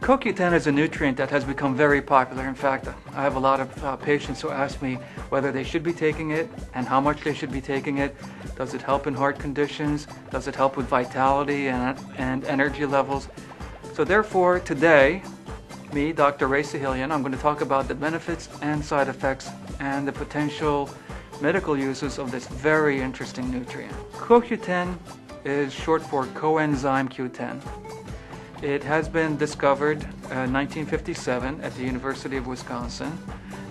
CoQ10 is a nutrient that has become very popular. In fact, I have a lot of patients who ask me whether they should be taking it and how much they should be taking it. Does it help in heart conditions? Does it help with vitality and energy levels? So therefore, today, me, Dr. Ray Sahilian, I'm going to talk about the benefits and side effects and the potential medical uses of this very interesting nutrient. CoQ10 is short for coenzyme Q10. It has been discovered in 1957 at the University of Wisconsin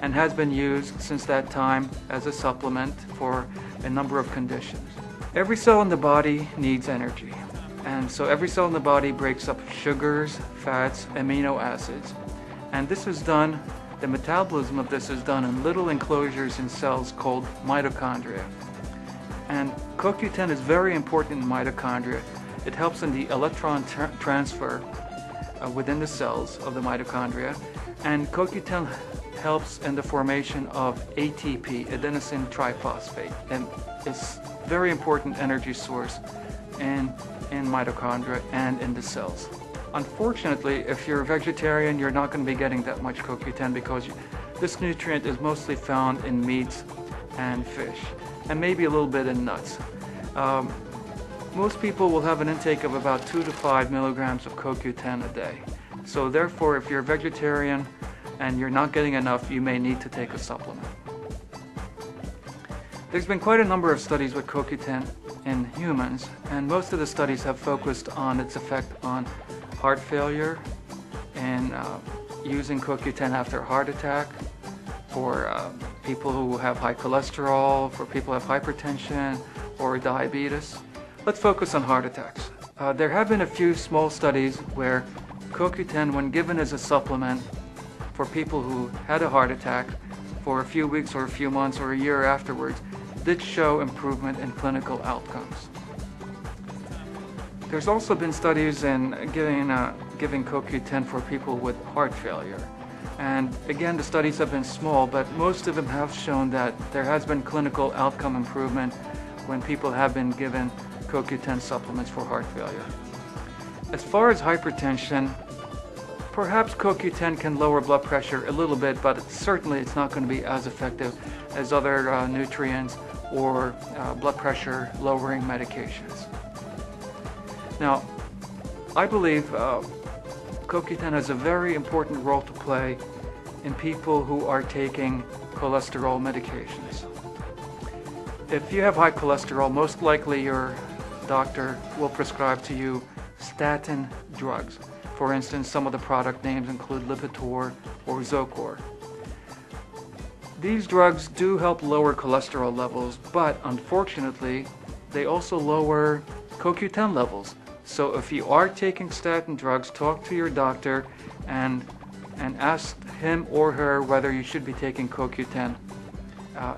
and has been used since that time as a supplement for a number of conditions. Every cell in the body needs energy, and so every cell in the body breaks up sugars, fats, amino acids, and this is done, the metabolism of this is done in little enclosures in cells called mitochondria. And CoQ10 is very important in mitochondria. It helps in the electron transfer within the cells of the mitochondria, and CoQ10 helps in the formation of ATP, adenosine triphosphate, and it's a very important energy source in mitochondria and in the cells. Unfortunately, if you're a vegetarian, you're not going to be getting that much CoQ10 because this nutrient is mostly found in meats and fish, and maybe a little bit in nuts. Most people will have an intake of about 2 to 5 milligrams of CoQ10 a day. So therefore, if you're a vegetarian and you're not getting enough, you may need to take a supplement. There's been quite a number of studies with CoQ10 in humans, and most of the studies have focused on its effect on heart failure and using CoQ10 after a heart attack, for people who have high cholesterol, for people who have hypertension or diabetes. Let's focus on heart attacks. There have been a few small studies where CoQ10, when given as a supplement for people who had a heart attack for a few weeks or a few months or a year afterwards, did show improvement in clinical outcomes. There's also been studies in giving CoQ10 for people with heart failure. And again, the studies have been small, but most of them have shown that there has been clinical outcome improvement when people have been given CoQ10 supplements for heart failure. As far as hypertension, perhaps CoQ10 can lower blood pressure a little bit, but certainly it's not going to be as effective as other nutrients or blood pressure lowering medications. Now, I believe CoQ10 has a very important role to play in people who are taking cholesterol medications. If you have high cholesterol, most likely your doctor will prescribe to you statin drugs. For instance, some of the product names include Lipitor or Zocor. These drugs do help lower cholesterol levels, but unfortunately, they also lower CoQ10 levels. So if you are taking statin drugs, talk to your doctor and ask him or her whether you should be taking CoQ10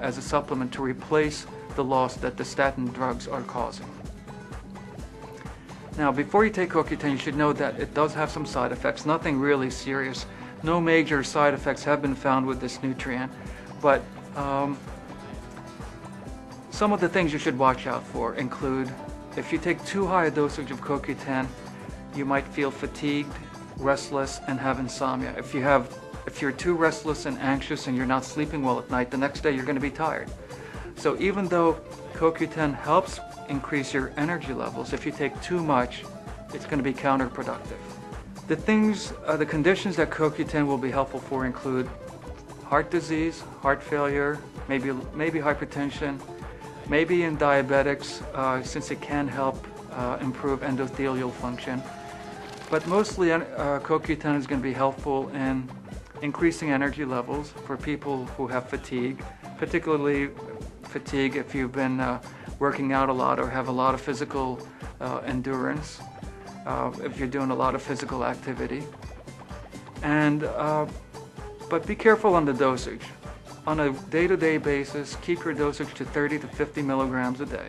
as a supplement to replace the loss that the statin drugs are causing. Now, before you take CoQ10, you should know that it does have some side effects, nothing really serious. No major side effects have been found with this nutrient, but some of the things you should watch out for include, if you take too high a dosage of CoQ10, you might feel fatigued, restless, and have insomnia. If you're too restless and anxious and you're not sleeping well at night, the next day you're going to be tired. So even though CoQ10 helps increase your energy levels, if you take too much, it's going to be counterproductive. The conditions that CoQ10 will be helpful for include heart disease, heart failure, maybe hypertension, maybe in diabetics, since it can help improve endothelial function. But mostly CoQ10 is going to be helpful in increasing energy levels for people who have fatigue, particularly fatigue if you've been working out a lot or have a lot of physical endurance, if you're doing a lot of physical activity. But be careful on the dosage. On a day-to-day basis, keep your dosage to 30 to 50 milligrams a day.